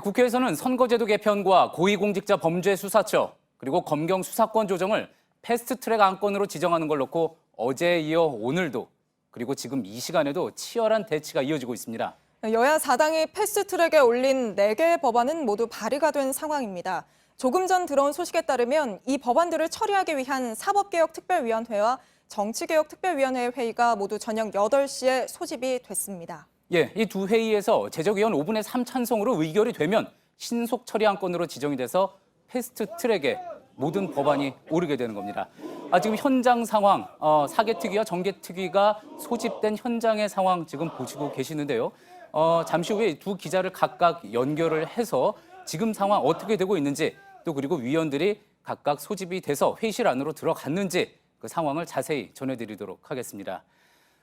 국회에서는 선거제도 개편과 고위공직자 범죄수사처 그리고 검경 수사권 조정을 패스트트랙 안건으로 지정하는 걸 놓고 어제에 이어 오늘도 그리고 지금 이 시간에도 치열한 대치가 이어지고 있습니다. 여야 4당이 패스트트랙에 올린 4개의 법안은 모두 발의가 된 상황입니다. 조금 전 들어온 소식에 따르면 이 법안들을 처리하기 위한 사법개혁특별위원회와 정치개혁특별위원회 회의가 모두 저녁 8시에 소집이 됐습니다. 이 두 회의에서 제적의원 5분의 3 찬성으로 의결이 되면 신속 처리 안건으로 지정이 돼서 패스트트랙에 모든 법안이 오르게 되는 겁니다. 지금 현장 상황, 사개특위와 정개특위가 소집된 현장의 상황 지금 보시고 계시는데요. 잠시 후에 두 기자를 각각 연결을 해서 지금 상황 어떻게 되고 있는지 또 그리고 위원들이 각각 소집이 돼서 회의실 안으로 들어갔는지 그 상황을 자세히 전해드리도록 하겠습니다.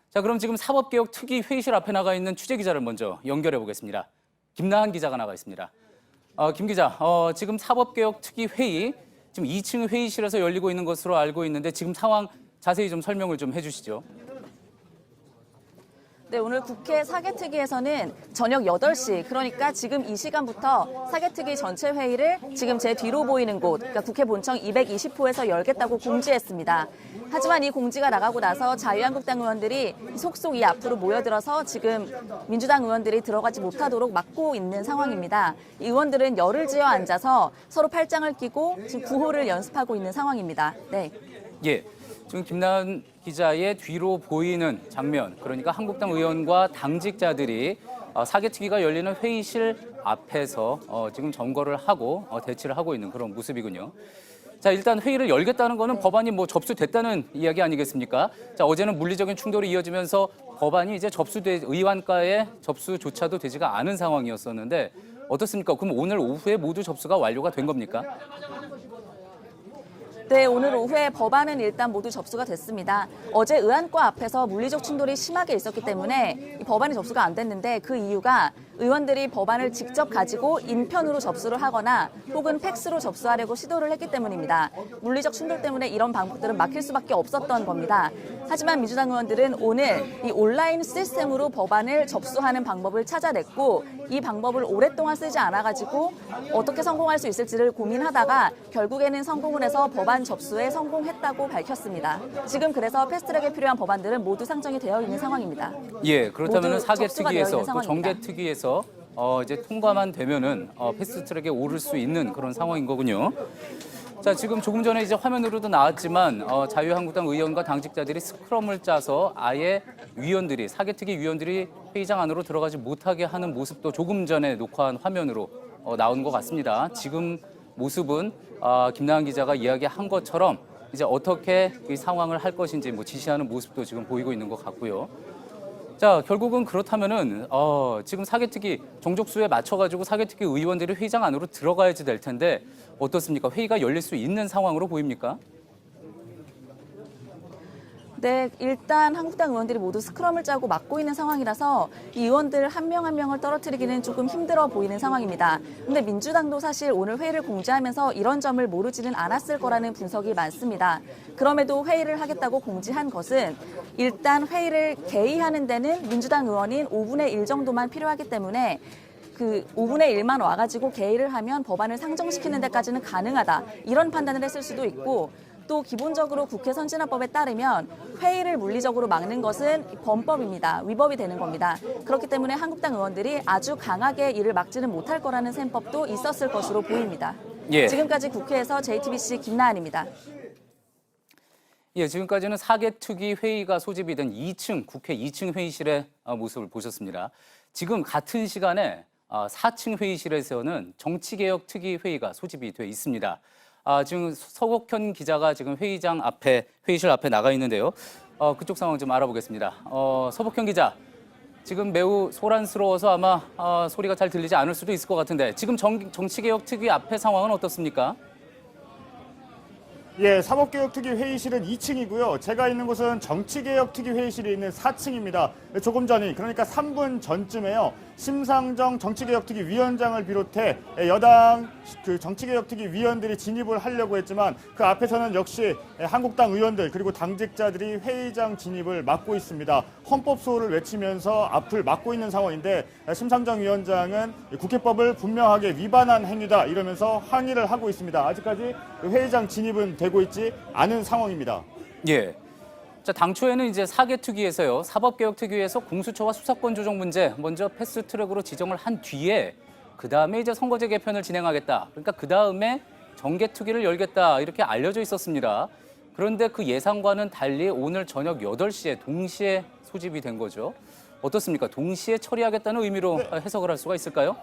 자, 그럼 지금 사법개혁특위 회의실 앞에 나가 있는 취재기자를 먼저 연결해 보겠습니다. 김나한 기자가 나가 있습니다. 김 기자, 지금 사법개혁특위 회의 지금 2층 회의실에서 열리고 있는 것으로 알고 있는데 지금 상황 자세히 좀 설명을 좀 해주시죠. 네, 오늘 국회 사개특위에서는 저녁 8시, 그러니까 지금 이 시간부터 사개특위 전체 회의를 지금 제 뒤로 보이는 곳, 그러니까 국회 본청 220호에서 열겠다고 공지했습니다. 하지만 이 공지가 나가고 나서 자유한국당 의원들이 속속 이 앞으로 모여들어서 지금 민주당 의원들이 들어가지 못하도록 막고 있는 상황입니다. 이 의원들은 열을 지어 앉아서 서로 팔짱을 끼고 지금 구호를 연습하고 있는 상황입니다. 네. 예. 지금 김나은 기자의 뒤로 보이는 장면, 그러니까 한국당 의원과 당직자들이 사개특위가 열리는 회의실 앞에서 지금 점거를 하고 대치를 하고 있는 그런 모습이군요. 자, 일단 회의를 열겠다는 거는 법안이 접수됐다는 이야기 아니겠습니까? 자, 어제는 물리적인 충돌이 이어지면서 법안이 이제 의원과의 접수조차도 되지가 않은 상황이었었는데 어떻습니까? 그럼 오늘 오후에 모두 접수가 완료가 된 겁니까? 네, 오늘 오후에 법안은 일단 모두 접수가 됐습니다. 어제 의안과 앞에서 물리적 충돌이 심하게 있었기 때문에 이 법안이 접수가 안 됐는데 그 이유가 의원들이 법안을 직접 가지고 인편으로 접수를 하거나 혹은 팩스로 접수하려고 시도를 했기 때문입니다. 물리적 충돌 때문에 이런 방법들은 막힐 수밖에 없었던 겁니다. 하지만 민주당 의원들은 오늘 이 온라인 시스템으로 법안을 접수하는 방법을 찾아냈고 이 방법을 오랫동안 쓰지 않아가지고 어떻게 성공할 수 있을지를 고민하다가 결국에는 성공을 해서 법안 접수에 성공했다고 밝혔습니다. 지금 그래서 패스트트랙에 필요한 법안들은 모두 상정이 되어 있는 상황입니다. 예, 그렇다면 사개특위에서 또 정개특위에서 이제 통과만 되면은 패스트트랙에 오를 수 있는 그런 상황인 거군요. 자, 지금 조금 전에 이제 화면으로도 나왔지만 자유한국당 의원과 당직자들이 스크럼을 짜서 아예 사개특위 위원들이 회의장 안으로 들어가지 못하게 하는 모습도 조금 전에 녹화한 화면으로 나온 것 같습니다. 지금 모습은 김나한 기자가 이야기한 것처럼 이제 어떻게 이 상황을 할 것인지 지시하는 모습도 지금 보이고 있는 것 같고요. 자, 결국은 그렇다면은 지금 사개특위 정족수에 맞춰가지고 사개특위 의원들이 회의장 안으로 들어가야지 될 텐데 어떻습니까? 회의가 열릴 수 있는 상황으로 보입니까? 네, 일단 한국당 의원들이 모두 스크럼을 짜고 막고 있는 상황이라서 이 의원들 한 명 한 명을 떨어뜨리기는 조금 힘들어 보이는 상황입니다. 근데 민주당도 사실 오늘 회의를 공지하면서 이런 점을 모르지는 않았을 거라는 분석이 많습니다. 그럼에도 회의를 하겠다고 공지한 것은 일단 회의를 개의하는 데는 민주당 의원인 5분의 1 정도만 필요하기 때문에 그 5분의 1만 와가지고 개의를 하면 법안을 상정시키는 데까지는 가능하다. 이런 판단을 했을 수도 있고 또 기본적으로 국회 선진화법에 따르면 회의를 물리적으로 막는 것은 범법입니다. 위법이 되는 겁니다. 그렇기 때문에 한국당 의원들이 아주 강하게 이를 막지는 못할 거라는 셈법도 있었을 것으로 보입니다. 예. 지금까지 국회에서 JTBC 김나한입니다. 예, 지금까지는 사개특위 회의가 소집이 된 국회 2층 회의실의 모습을 보셨습니다. 지금 같은 시간에 4층 회의실에서는 정치개혁특위 회의가 소집이 돼 있습니다. 지금 서복현 기자가 지금 회의실 앞에 나가 있는데요. 그쪽 상황 좀 알아보겠습니다. 서복현 기자, 지금 매우 소란스러워서 아마 소리가 잘 들리지 않을 수도 있을 것 같은데 지금 정치개혁특위 앞의 상황은 어떻습니까? 예, 사법개혁특위 회의실은 2층이고요. 제가 있는 곳은 정치개혁특위 회의실이 있는 4층입니다. 조금 전이, 그러니까 3분 전쯤에요. 심상정 정치개혁특위 위원장을 비롯해 여당 정치개혁특위 위원들이 진입을 하려고 했지만 그 앞에서는 역시 한국당 의원들 그리고 당직자들이 회의장 진입을 막고 있습니다. 헌법 수호를 외치면서 앞을 막고 있는 상황인데 심상정 위원장은 국회법을 분명하게 위반한 행위다 이러면서 항의를 하고 있습니다. 아직까지 회의장 진입은 되고 있지 않은 상황입니다. 예. 자, 당초에는 이제 사개특위에서요, 사법개혁특위에서 공수처와 수사권 조정 문제 먼저 패스트트랙으로 지정을 한 뒤에 그 다음에 이제 선거제 개편을 진행하겠다. 그러니까 그 다음에 정개특위를 열겠다 이렇게 알려져 있었습니다. 그런데 그 예상과는 달리 오늘 저녁 8시에 동시에 소집이 된 거죠. 어떻습니까? 동시에 처리하겠다는 의미로 해석을 할 수가 있을까요?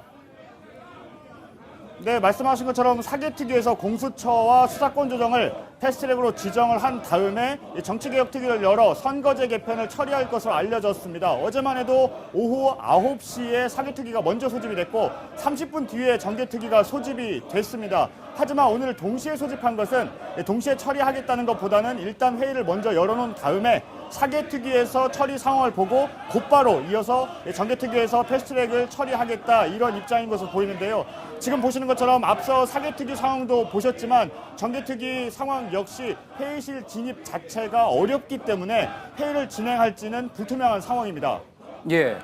네, 말씀하신 것처럼 사개특위에서 공수처와 수사권 조정을 패스트트랙으로 지정을 한 다음에 정치개혁특위를 열어 선거제 개편을 처리할 것으로 알려졌습니다. 어제만 해도 오후 9시에 사개특위가 먼저 소집이 됐고 30분 뒤에 정개특위가 소집이 됐습니다. 하지만 오늘 동시에 소집한 것은 동시에 처리하겠다는 것보다는 일단 회의를 먼저 열어놓은 다음에 사개특위에서 처리 상황을 보고 곧바로 이어서 정개특위에서 패스트트랙을 처리하겠다 이런 입장인 것으로 보이는데요. 지금 보시는 것처럼 앞서 사개특위 상황도 보셨지만 정개특위 상황 역시 회의실 진입 자체가 어렵기 때문에 회의를 진행할지는 불투명한 상황입니다. 예.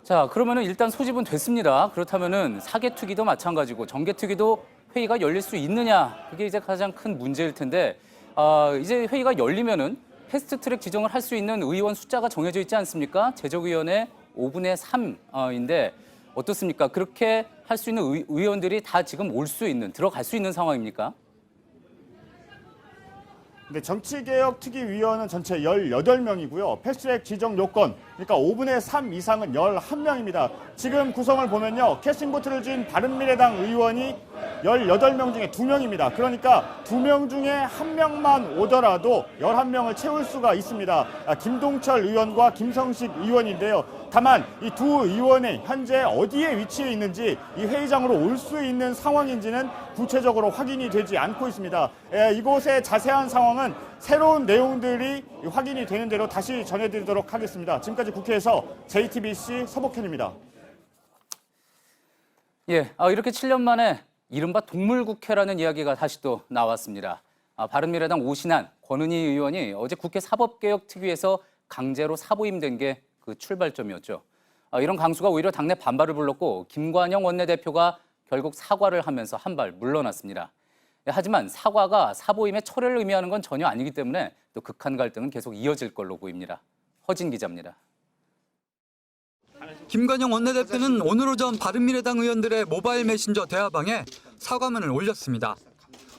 자, 그러면은 일단 소집은 됐습니다. 그렇다면은 사개특위도 마찬가지고 정개특위도 회의가 열릴 수 있느냐, 그게 이제 가장 큰 문제일 텐데, 이제 회의가 열리면은 패스트트랙 지정을 할 수 있는 의원 숫자가 정해져 있지 않습니까? 제적위원회 5분의 3인데 어떻습니까? 그렇게 할 수 있는 의원들이 다 지금 올 수 있는, 들어갈 수 있는 상황입니까? 네, 정치개혁특위위원은 전체 18명이고요. 패스트트랙 지정 요건, 그러니까 5분의 3 이상은 11명입니다. 지금 구성을 보면요. 캐스팅보트를 쥔 바른미래당 의원이 18명 중에 2명입니다. 그러니까 2명 중에 1명만 오더라도 11명을 채울 수가 있습니다. 김동철 의원과 김성식 의원인데요. 다만 이 두 의원이 현재 어디에 위치해 있는지 이 회의장으로 올 수 있는 상황인지는 구체적으로 확인이 되지 않고 있습니다. 이곳의 자세한 상황은 새로운 내용들이 확인이 되는 대로 다시 전해드리도록 하겠습니다. 지금까지 국회에서 JTBC 서복현입니다. 예, 이렇게 7년 만에 이른바 동물국회라는 이야기가 다시 또 나왔습니다. 바른미래당 오신환, 권은희 의원이 어제 국회 사법개혁특위에서 강제로 사보임된 게 그 출발점이었죠. 이런 강수가 오히려 당내 반발을 불렀고 김관영 원내대표가 결국 사과를 하면서 한 발 물러났습니다. 하지만 사과가 사보임의 철회를 의미하는 건 전혀 아니기 때문에 또 극한 갈등은 계속 이어질 걸로 보입니다. 허진 기자입니다. 김관영 원내대표는 오늘 오전 바른미래당 의원들의 모바일 메신저 대화방에 사과문을 올렸습니다.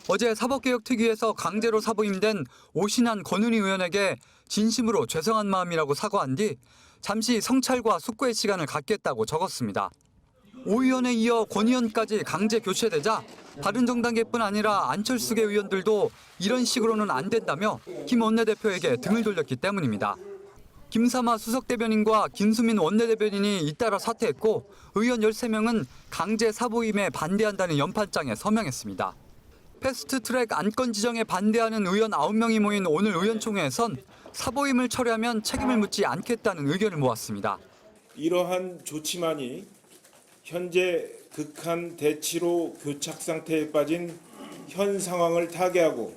어제 사법개혁특위에서 강제로 사보임된 오신환 권은희 의원에게 진심으로 죄송한 마음이라고 사과한 뒤 잠시 성찰과 숙고의 시간을 갖겠다고 적었습니다. 오 의원에 이어 권 의원까지 강제 교체되자 바른정당계뿐 아니라 안철수계 의원들도 이런 식으로는 안 된다며 김 원내대표에게 등을 돌렸기 때문입니다. 김삼아 수석대변인과 김수민 원내대변인이 잇따라 사퇴했고 의원 13명은 강제 사보임에 반대한다는 연판장에 서명했습니다. 패스트트랙 안건 지정에 반대하는 의원 9명이 모인 오늘 의원총회에선 사보임을 철회하면 책임을 묻지 않겠다는 의견을 모았습니다. 이러한 조치만이 현재 극한 대치로 교착 상태에 빠진 현 상황을 타개하고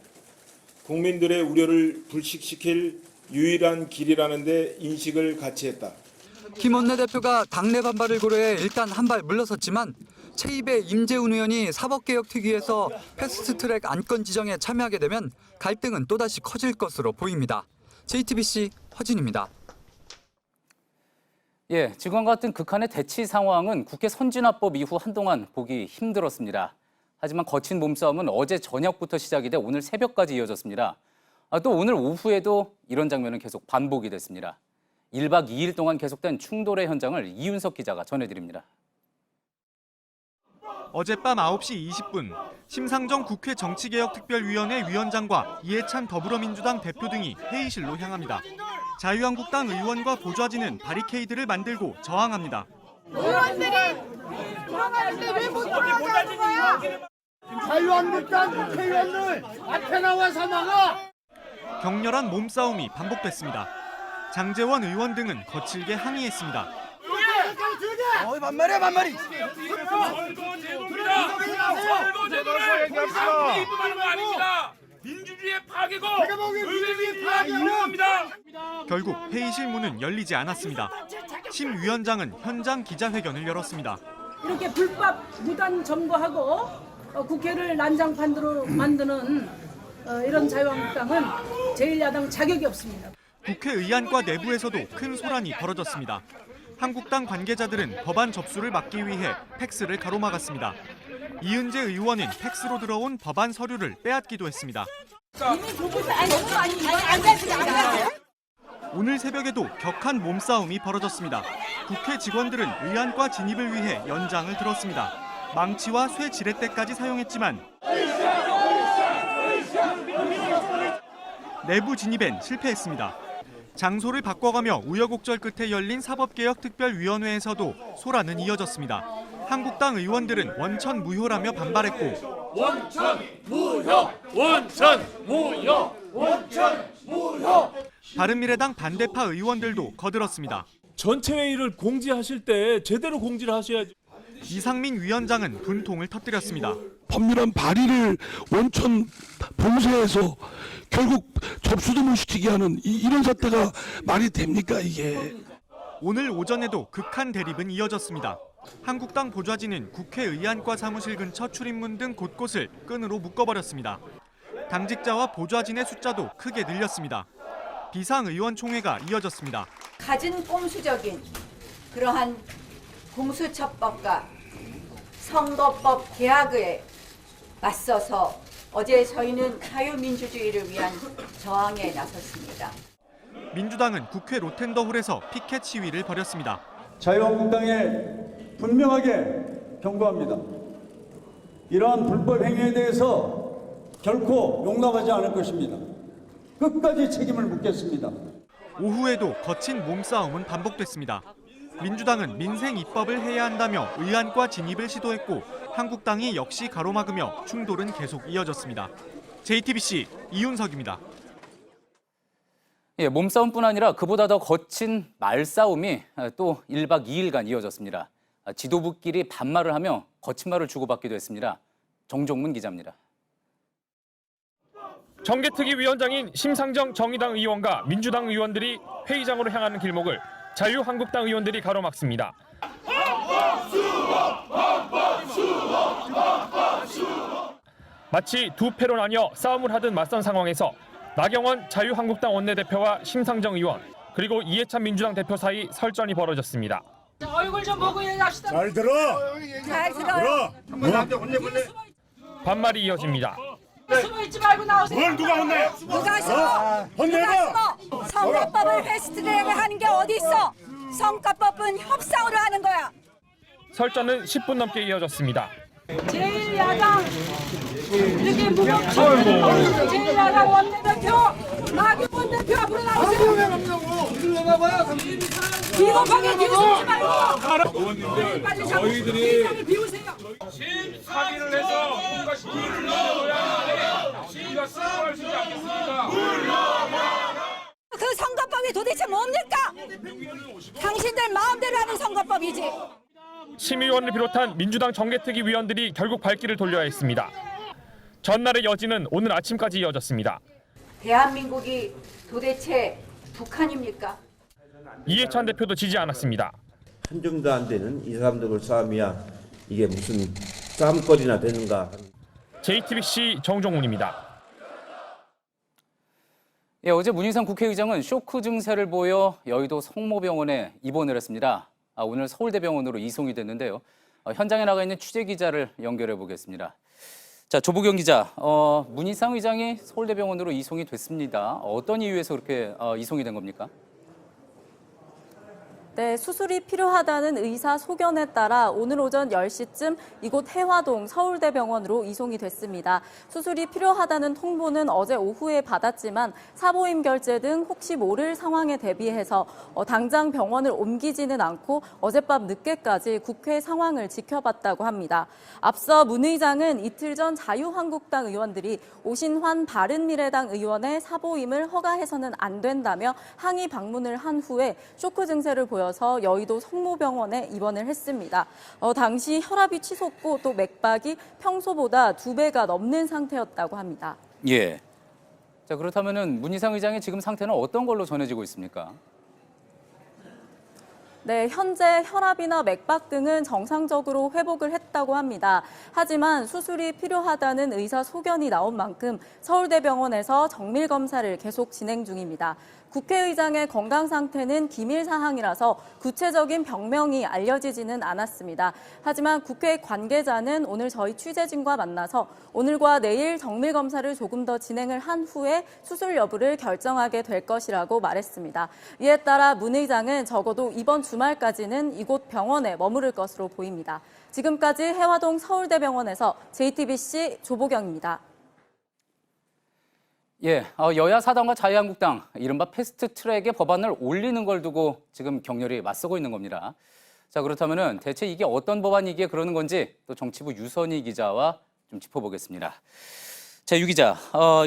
국민들의 우려를 불식시킬 유일한 길이라는 데 인식을 같이 했다. 김 원내대표가 당내 반발을 고려해 일단 한 발 물러섰지만 최입의 임재훈 의원이 사법개혁특위에서 패스트트랙 안건 지정에 참여하게 되면 갈등은 또다시 커질 것으로 보입니다. JTBC 허진입니다. 예, 지금과 같은 극한의 대치 상황은 국회 선진화법 이후 한동안 보기 힘들었습니다. 하지만 거친 몸싸움은 어제 저녁부터 시작이 돼 오늘 새벽까지 이어졌습니다. 또 오늘 오후에도 이런 장면은 계속 반복이 됐습니다. 1박 2일 동안 계속된 충돌의 현장을 이윤석 기자가 전해드립니다. 어젯밤 9시 20분 심상정 국회 정치개혁특별위원회 위원장과 이해찬 더불어민주당 대표 등이 회의실로 향합니다. 자유한국당 의원과 보좌진은 바리케이드를 만들고 저항합니다. 의원들이 들어갈 때 왜 못 들어가는 거야? 자유한국당 국회의원들 앞에 나와서 막아! 격렬한 몸싸움이 반복됐습니다. 장제원 의원 등은 거칠게 항의했습니다. 반말이야 반말이. 민주주의의 파괴고 의회의 파괴입니다. 결국 회의실 문은 열리지 않았습니다. 심 위원장은 현장 기자회견을 열었습니다. 이렇게 불법 무단 점거하고 국회를 난장판으로 만드는 이런 자유한국당은 제1야당 자격이 없습니다. 국회의안과 내부에서도 큰 소란이 벌어졌습니다. 한국당 관계자들은 법안 접수를 막기 위해 팩스를 가로막았습니다. 이은재 의원은 팩스로 들어온 법안 서류를 빼앗기도 했습니다. 오늘 새벽에도 격한 몸싸움이 벌어졌습니다. 국회 직원들은 의안과 진입을 위해 연장을 들었습니다. 망치와 쇠 지렛대까지 사용했지만 내부 진입엔 실패했습니다. 장소를 바꿔가며 우여곡절 끝에 열린 사법개혁특별위원회에서도 소란은 이어졌습니다. 한국당 의원들은 원천 무효라며 반발했고 원천 무효! 원천 무효! 원천 무효! 바른미래당 반대파 의원들도 거들었습니다. 전체 회의를 공지하실 때 제대로 공지를 하셔야죠. 이상민 위원장은 분통을 터뜨렸습니다. 법률안 발의를 원천 봉쇄해서 결국 접수도 못 시키게 하는 이런 사태가 말이 됩니까 이게. 오늘 오전에도 극한 대립은 이어졌습니다. 한국당 보좌진은 국회의안과 사무실 근처 출입문 등 곳곳을 끈으로 묶어버렸습니다. 당직자와 보좌진의 숫자도 크게 늘렸습니다. 비상의원총회가 이어졌습니다. 가진 꼼수적인 그러한 공수처법과 선거법 개혁에 맞서서 어제 저희는 자유민주주의를 위한 저항에 나섰습니다. 민주당은 국회 로텐더홀에서 피켓 시위를 벌였습니다. 자유한국당에 분명하게 경고합니다. 이러한 불법 행위에 대해서 결코 용납하지 않을 것입니다. 끝까지 책임을 묻겠습니다. 오후에도 거친 몸싸움은 반복됐습니다. 민주당은 민생 입법을 해야 한다며 의안과 진입을 시도했고 한국당이 역시 가로막으며 충돌은 계속 이어졌습니다. JTBC 이윤석입니다. 예, 몸싸움뿐 아니라 그보다 더 거친 말싸움이 또 1박 2일간 이어졌습니다. 지도부끼리 반말을 하며 거친 말을 주고받기도 했습니다. 정종문 기자입니다. 정개특위 위원장인 심상정 정의당 의원과 민주당 의원들이 회의장으로 향하는 길목을 자유한국당 의원들이 가로막습니다. 마치 두 패로 나뉘어 싸움을 하듯 맞선 상황에서 나경원 자유한국당 원내대표와 심상정 의원 그리고 이해찬 민주당 대표 사이 설전이 벌어졌습니다. 얼굴 좀 보고 얘기합시다. 잘 들어. 잘 들어요. 반말이 이어집니다. 숨어 있지 말고 나오세요. 뭘 누가 혼내? 누가 숨어? 혼내봐. 선거법을 패스트트랙을 하는 게 어디 있어? 선거법은 협상으로 하는 거야. 설전은 10분 넘게 이어졌습니다. 제1야당 이렇게 무법처럼 제1야당 원내대표 나경원 대표 앞으로 나오세요. 비겁하게 뒤집지 말고 빨리 저희들이 비우세요. 합의를 해서 뭔가 시기를 내려야 시기가 수긍할 수 있지 않겠습니까? 그 선거법이 도대체 뭡니까? 당신들 마음대로 하는 선거법이지. 심의위원을 비롯한 민주당 정개특위 위원들이 결국 발길을 돌려야 했습니다. 전날의 여지는 오늘 아침까지 이어졌습니다. 대한민국이 도대체 북한입니까? 이해찬 대표도 지지 않았습니다. 한 줌도 안 되는 이 사람들 싸움이야 이게 무슨 싸움거리나 되는가. JTBC 정종훈입니다. 예, 어제 문희상 국회의장은 쇼크 증세를 보여 여의도 성모병원에 입원을 했습니다. 오늘 서울대병원으로 이송이 됐는데요. 현장에 나가 있는 취재기자를 연결해 보겠습니다. 자, 조보경 기자, 문희상 의장이 서울대병원으로 이송이 됐습니다. 어떤 이유에서 그렇게 이송이 된 겁니까? 네, 수술이 필요하다는 의사 소견에 따라 오늘 오전 10시쯤 이곳 해화동 서울대병원으로 이송이 됐습니다. 수술이 필요하다는 통보는 어제 오후에 받았지만 사보임 결제 등 혹시 모를 상황에 대비해서 당장 병원을 옮기지는 않고 어젯밤 늦게까지 국회 상황을 지켜봤다고 합니다. 앞서 문 의장은 이틀 전 자유한국당 의원들이 오신환 바른미래당 의원의 사보임을 허가해서는 안 된다며 항의 방문을 한 후에 쇼크 증세를 보여 되어서 여의도 성모병원에 입원을 했습니다. 당시 혈압이 치솟고 또 맥박이 평소보다 2배가 넘는 상태였다고 합니다. 예. 자, 그렇다면은 문희상 의장의 지금 상태는 어떤 걸로 전해지고 있습니까? 네, 현재 혈압이나 맥박 등은 정상적으로 회복을 했다고 합니다. 하지만 수술이 필요하다는 의사 소견이 나온 만큼 서울대병원에서 정밀 검사를 계속 진행 중입니다. 국회의장의 건강 상태는 기밀 사항이라서 구체적인 병명이 알려지지는 않았습니다. 하지만 국회 관계자는 오늘 저희 취재진과 만나서 오늘과 내일 정밀 검사를 조금 더 진행을 한 후에 수술 여부를 결정하게 될 것이라고 말했습니다. 이에 따라 문 의장은 적어도 이번 주말까지는 이곳 병원에 머무를 것으로 보입니다. 지금까지 해화동 서울대병원에서 JTBC 조보경입니다. 예, 여야 사당과 자유한국당, 이른바 패스트트랙의 법안을 올리는 걸 두고 지금 격렬히 맞서고 있는 겁니다. 자, 그렇다면은 대체 이게 어떤 법안이기에 그러는 건지 또 정치부 유선희 기자와 좀 짚어보겠습니다. 자, 유 기자,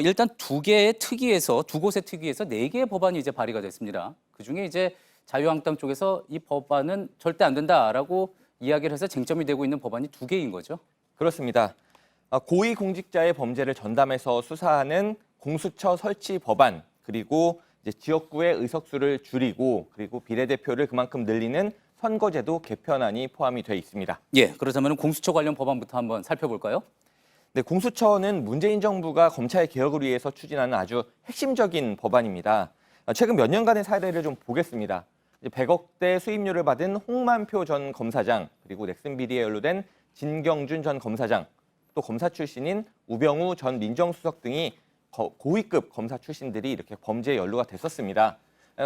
일단 두 곳의 특위에서 4개의 법안이 이제 발의가 됐습니다. 그중에 이제 자유한국당 쪽에서 이 법안은 절대 안 된다라고 이야기를 해서 쟁점이 되고 있는 법안이 2개인 거죠? 그렇습니다. 고위공직자의 범죄를 전담해서 수사하는 공수처 설치 법안, 그리고 이제 지역구의 의석수를 줄이고 그리고 비례대표를 그만큼 늘리는 선거제도 개편안이 포함이 돼 있습니다. 예, 그렇다면 공수처 관련 법안부터 한번 살펴볼까요? 네, 공수처는 문재인 정부가 검찰 개혁을 위해서 추진하는 아주 핵심적인 법안입니다. 최근 몇 년간의 사례를 좀 보겠습니다. 100억대 수임료를 받은 홍만표 전 검사장, 그리고 넥슨 비리에 연루된 진경준 전 검사장, 또 검사 출신인 우병우 전 민정수석 등이 고위급 검사 출신들이 이렇게 범죄에 연루가 됐었습니다.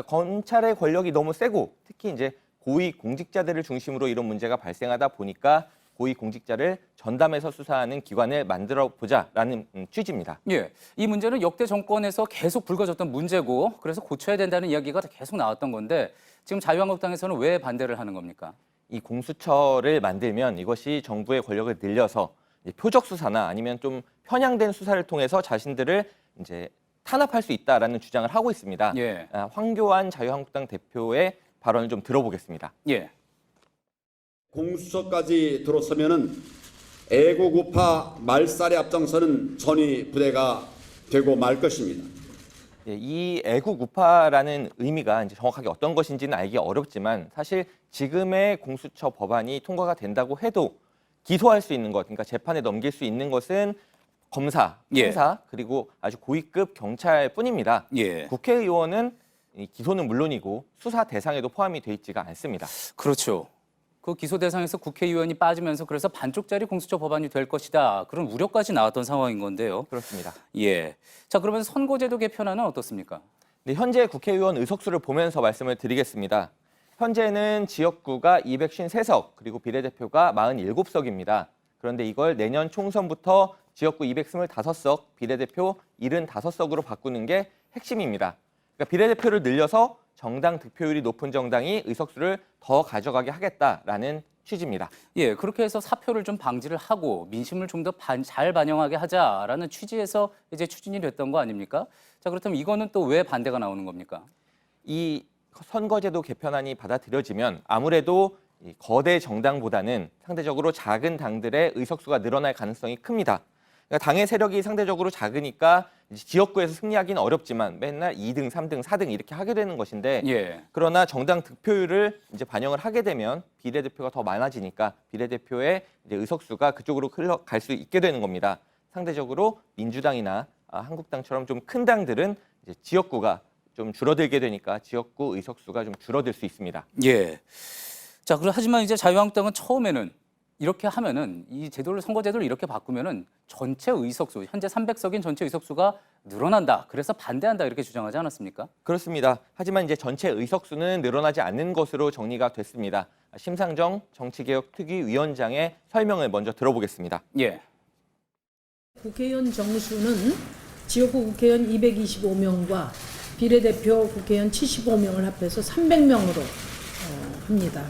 검찰의 권력이 너무 세고 특히 이제 고위 공직자들을 중심으로 이런 문제가 발생하다 보니까 고위 공직자를 전담해서 수사하는 기관을 만들어 보자라는 취지입니다. 예, 이 문제는 역대 정권에서 계속 불거졌던 문제고 그래서 고쳐야 된다는 이야기가 계속 나왔던 건데 지금 자유한국당에서는 왜 반대를 하는 겁니까? 이 공수처를 만들면 이것이 정부의 권력을 늘려서 표적 수사나 아니면 좀 편향된 수사를 통해서 자신들을 이제 탄압할 수 있다라는 주장을 하고 있습니다. 예. 황교안 자유한국당 대표의 발언을 좀 들어보겠습니다. 예. 공수처까지 들어서면은 애국우파 말살에 앞장서는 전위 부대가 되고 말 것입니다. 예, 이 애국우파라는 의미가 이제 정확하게 어떤 것인지는 알기 어렵지만 사실 지금의 공수처 법안이 통과가 된다고 해도 기소할 수 있는 것, 그러니까 재판에 넘길 수 있는 것은 검사, 판사, 그리고 아주 고위급 경찰뿐입니다. 예. 국회의원은 기소는 물론이고 수사 대상에도 포함이 돼 있지가 않습니다. 그렇죠. 그 기소 대상에서 국회의원이 빠지면서 그래서 반쪽짜리 공수처 법안이 될 것이다. 그런 우려까지 나왔던 상황인 건데요. 그렇습니다. 예. 자, 그러면 선거제도 개편안은 어떻습니까? 네, 현재 국회의원 의석수를 보면서 말씀을 드리겠습니다. 현재는 지역구가 253석, 그리고 비례대표가 47석입니다. 그런데 이걸 내년 총선부터 지역구 225석, 비례대표 75석으로 바꾸는 게 핵심입니다. 그러니까 비례대표를 늘려서 정당 득표율이 높은 정당이 의석수를 더 가져가게 하겠다라는 취지입니다. 예, 그렇게 해서 사표를 좀 방지를 하고 민심을 좀 더 잘 반영하게 하자라는 취지에서 이제 추진이 됐던 거 아닙니까? 자, 그렇다면 이거는 또 왜 반대가 나오는 겁니까? 이 선거제도 개편안이 받아들여지면 아무래도 이 거대 정당보다는 상대적으로 작은 당들의 의석수가 늘어날 가능성이 큽니다. 그러니까 당의 세력이 상대적으로 작으니까 지역구에서 승리하기는 어렵지만 맨날 2등, 3등, 4등 이렇게 하게 되는 것인데 예. 그러나 정당 득표율을 이제 반영을 하게 되면 비례대표가 더 많아지니까 비례대표의 이제 의석수가 그쪽으로 흘러갈 수 있게 되는 겁니다. 상대적으로 민주당이나 한국당처럼 좀 큰 당들은 이제 지역구가 좀 줄어들게 되니까 지역구 의석수가 좀 줄어들 수 있습니다. 예. 자, 하지만 이제 자유한국당은 처음에는 이렇게 하면은 이 선거제도를 이렇게 바꾸면은 전체 의석수, 현재 300석인 전체 의석수가 늘어난다. 그래서 반대한다 이렇게 주장하지 않았습니까? 그렇습니다. 하지만 이제 전체 의석수는 늘어나지 않는 것으로 정리가 됐습니다. 심상정 정치개혁특위위원장의 설명을 먼저 들어보겠습니다. 예. 국회의원 정수는 지역구 국회의원 225명과 비례대표 국회의원 75명을 합해서 300명으로 합니다.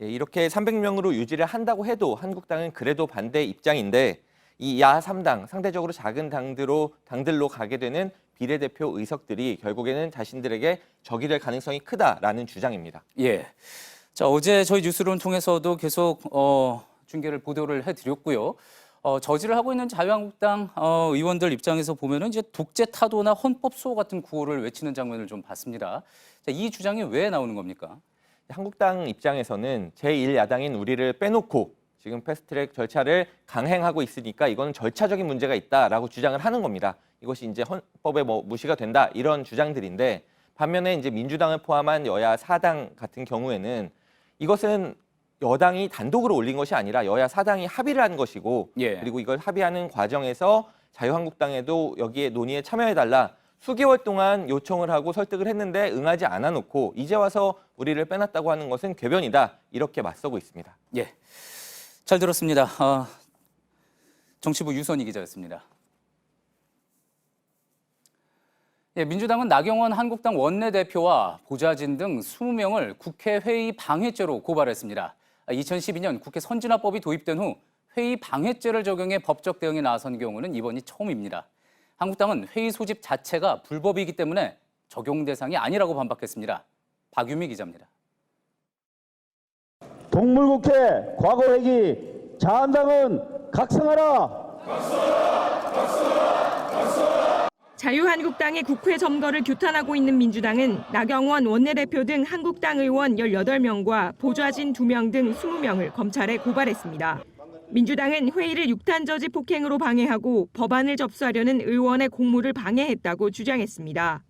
예, 이렇게 300명으로 유지를 한다고 해도 한국당은 그래도 반대 입장인데 이 야 3당, 상대적으로 작은 당들로 가게 되는 비례대표 의석들이 결국에는 자신들에게 적이 될 가능성이 크다라는 주장입니다. 예. 자, 어제 저희 뉴스룸 통해서도 계속 중계를 보도를 해드렸고요. 저지를 하고 있는 자유한국당 의원들 입장에서 보면은 이제 독재 타도나 헌법 수호 같은 구호를 외치는 장면을 좀 봤습니다. 자, 이 주장이 왜 나오는 겁니까? 한국당 입장에서는 제1야당인 우리를 빼놓고 지금 패스트트랙 절차를 강행하고 있으니까 이거는 절차적인 문제가 있다라고 주장을 하는 겁니다. 이것이 이제 헌법에 무시가 된다 이런 주장들인데 반면에 이제 민주당을 포함한 여야 4당 같은 경우에는 이것은 여당이 단독으로 올린 것이 아니라 여야 4당이 합의를 한 것이고 그리고 이걸 합의하는 과정에서 자유한국당에도 여기에 논의에 참여해달라 수개월 동안 요청을 하고 설득을 했는데 응하지 않아 놓고 이제 와서 우리를 빼놨다고 하는 것은 궤변이다 이렇게 맞서고 있습니다. 예, 잘 들었습니다. 정치부 유선희 기자였습니다. 예, 민주당은 나경원 한국당 원내대표와 보좌진 등 20명을 국회 회의 방해죄로 고발했습니다. 2012년 국회 선진화법이 도입된 후 회의 방해죄를 적용해 법적 대응에 나선 경우는 이번이 처음입니다. 한국당은 회의 소집 자체가 불법이기 때문에 적용 대상이 아니라고 반박했습니다. 박유미 기자입니다. 동물국회 과거 회기 자한당은 각성하라. 자유한국당의 국회 점거를 규탄하고 있는 민주당은 나경원 원내대표 등 한국당 의원 18명과 보좌진 2명 등 20명을 검찰에 고발했습니다. 민주당은 회의를 육탄저지 폭행으로 방해하고 법안을 접수하려는 의원의 공무를 방해했다고 주장했습니다.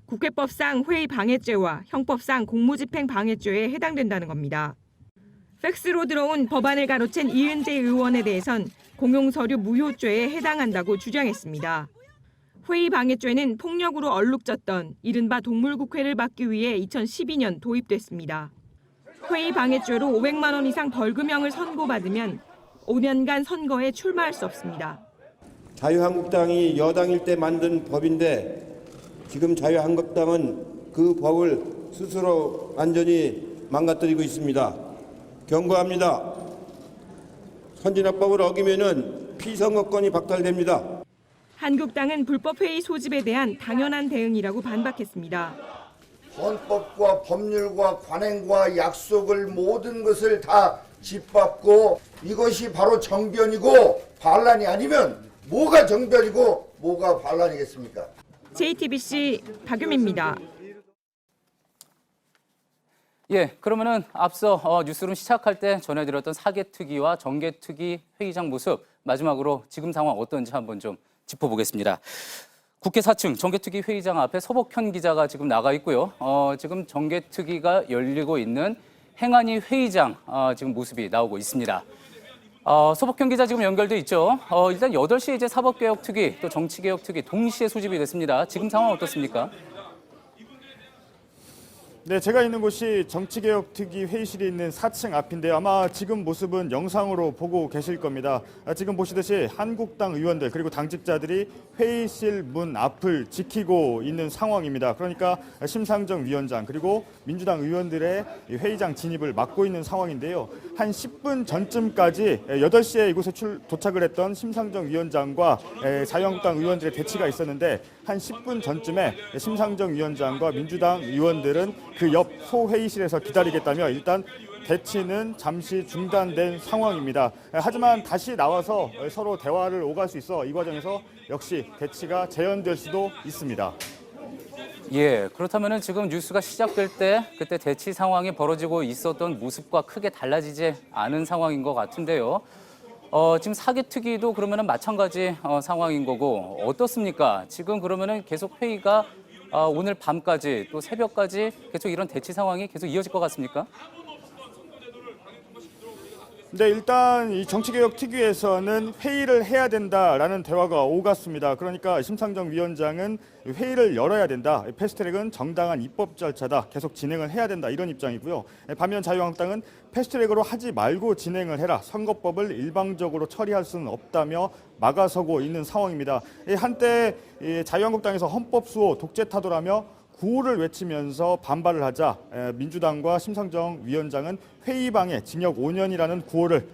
국회법상 회의 방해죄와 형법상 공무집행 방해죄에 해당된다는 겁니다. 팩스로 들어온 법안을 가로챈 이은재 의원에 대해선 공용서류 무효죄에 해당한다고 주장했습니다. 회의 방해죄는 폭력으로 얼룩졌던 이른바 동물국회를 막기 위해 2012년 도입됐습니다. 회의 방해죄로 500만 원 이상 벌금형을 선고받으면 5년간 선거에 출마할 수 없습니다. 자유한국당이 여당일 때 만든 법인데 지금 자유한국당은 그 법을 스스로 완전히 망가뜨리고 있습니다. 경고합니다. 선진화법을 어기면은 피선거권이 박탈됩니다. 한국당은 불법 회의 소집에 대한 당연한 대응이라고 반박했습니다. 헌법과 법률과 관행과 약속을 모든 것을 다 짓밟고 이것이 바로 정변이고 반란이 아니면 뭐가 정변이고 뭐가 반란이겠습니까? JTBC 박유미입니다. 예, 그러면은 앞서 뉴스룸 시작할 때 전해드렸던 사개특위와 정개특위 회의장 모습 마지막으로 지금 상황 어떤지 한번 좀 짚어보겠습니다. 국회 4층 정개특위 회의장 앞에 서복현 기자가 지금 나가 있고요. 지금 정개특위가 열리고 있는 행안위 회의장 지금 모습이 나오고 있습니다. 서복현 기자 지금 연결돼 있죠. 일단 8시에 이제 사법개혁특위 또 정치개혁특위 동시에 소집이 됐습니다. 지금 상황 어떻습니까? 네, 제가 있는 곳이 정치개혁특위 회의실이 있는 4층 앞인데요. 아마 지금 모습은 영상으로 보고 계실 겁니다. 지금 보시듯이 한국당 의원들 그리고 당직자들이 회의실 문 앞을 지키고 있는 상황입니다. 그러니까 심상정 위원장 그리고 민주당 의원들의 회의장 진입을 막고 있는 상황인데요. 한 10분 전쯤까지 8시에 이곳에 도착을 했던 심상정 위원장과 자유한국당 의원들의 대치가 있었는데 한 10분 전쯤에 심상정 위원장과 민주당 의원들은 그 옆 소회의실에서 기다리겠다며 일단 대치는 잠시 중단된 상황입니다. 하지만 다시 나와서 서로 대화를 오갈 수 있어 이 과정에서 역시 대치가 재연될 수도 있습니다. 예, 그렇다면은 지금 뉴스가 시작될 때 그때 대치 상황이 벌어지고 있었던 모습과 크게 달라지지 않은 상황인 것 같은데요. 지금 사개특위도 그러면은 마찬가지 상황인 거고 어떻습니까? 지금 그러면은 계속 회의가 오늘 밤까지 또 새벽까지 계속 이런 대치 상황이 계속 이어질 것 같습니까? 네, 일단 이 정치개혁특위에서는 회의를 해야 된다라는 대화가 오갔습니다. 그러니까 심상정 위원장은 회의를 열어야 된다. 패스트트랙은 정당한 입법 절차다. 계속 진행을 해야 된다. 이런 입장이고요. 반면 자유한국당은 패스트트랙으로 하지 말고 진행을 해라. 선거법을 일방적으로 처리할 수는 없다며 막아서고 있는 상황입니다. 한때 자유한국당에서 헌법 수호, 독재 타도라며 구호를 외치면서 반발을 하자 민주당과 심상정 위원장은 회의방해 징역 5년이라는 구호를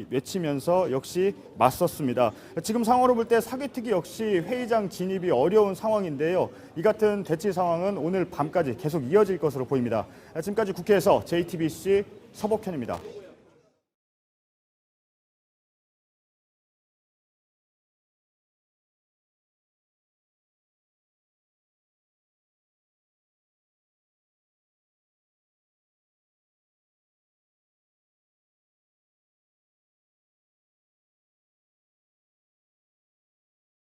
외치면서 역시 맞섰습니다. 지금 상황으로 볼 때 사개특위 역시 회의장 진입이 어려운 상황인데요. 이 같은 대치 상황은 오늘 밤까지 계속 이어질 것으로 보입니다. 지금까지 국회에서 JTBC 서복현입니다.